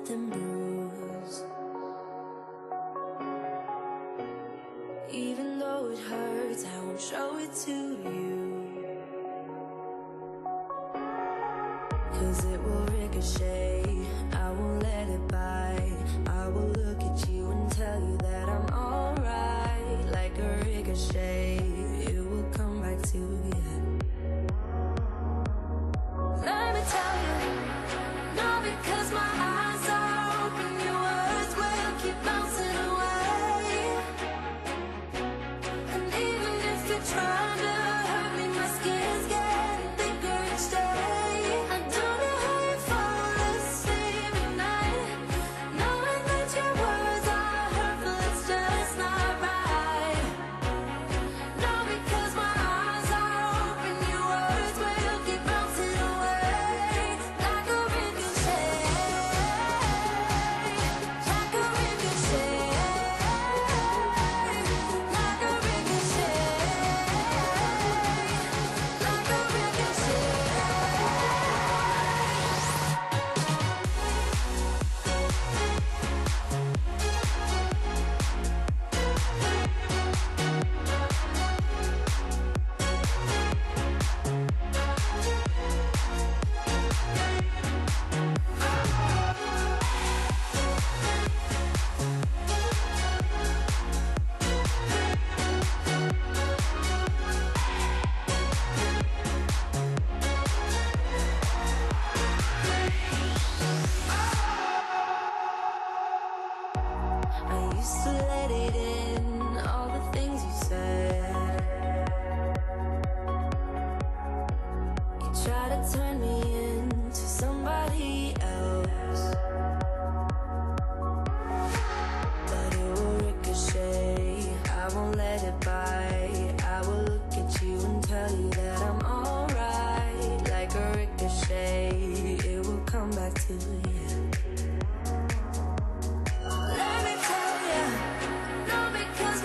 something bruised. Even though it hurts, I won't show it to you, 'cause it will ricochet. I won't let it bite. I will look at you and tell you that I'm alright. Like a ricochet, it will come back to you. Let me tell you, no, because my eyes are open, your words will keep bouncing away. And even if you're trying to hurt me, my skin's getting thicker each day. I don't know how you fall asleep at night, knowing that your words are hurtful, it's just not right. No, because my eyes are open, your words will keep bouncing away. Like a ricochet, like a ricochet, like a ricochet, like a ricochet. I used to let it in, all the things you said. You try to turn me into somebody else, but it will ricochet. I won't let it bite. I will look at you and tell you that I'm alright. Like a ricochet, it will come back to you. Let me tell you, no, because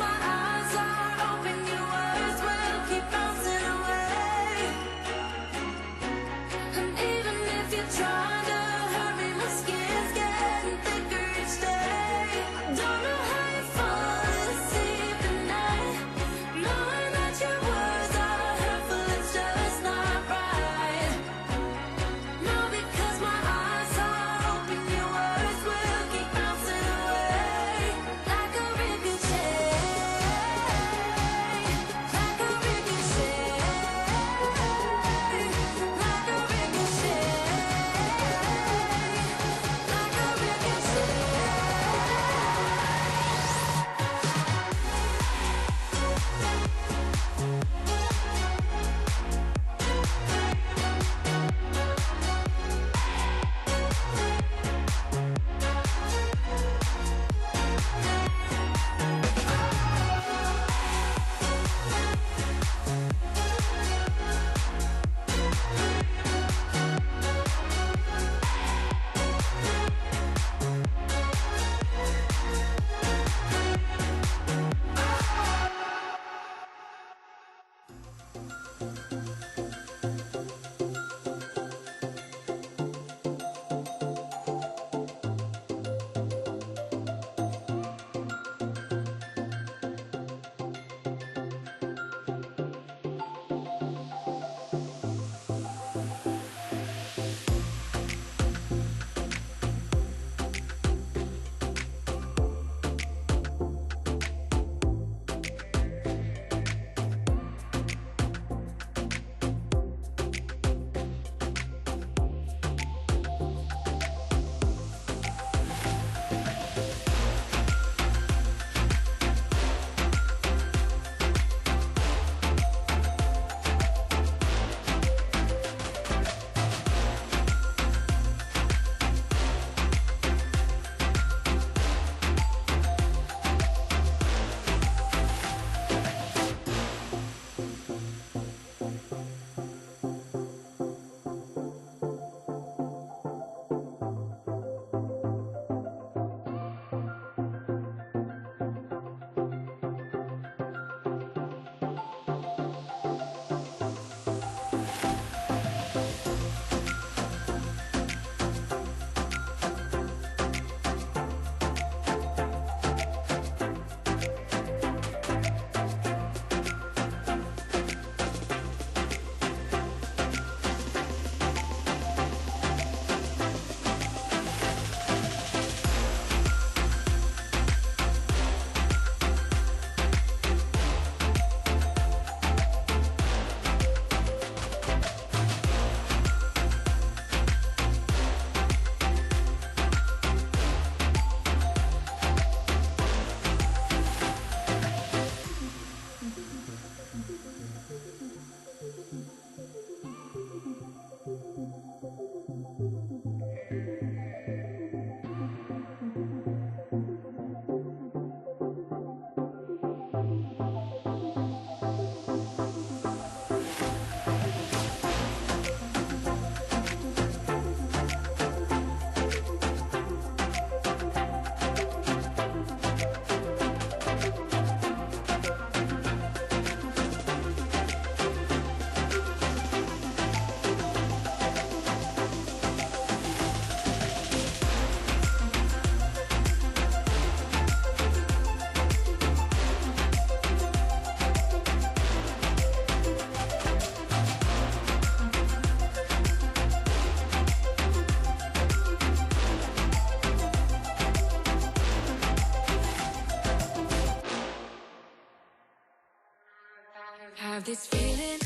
Have this feeling,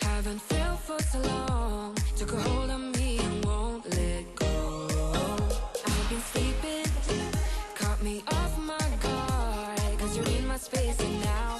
haven't felt for so long. Took a hold on me and won't let go. I've been sleeping, caught me off my guard. Cause you're in my space and now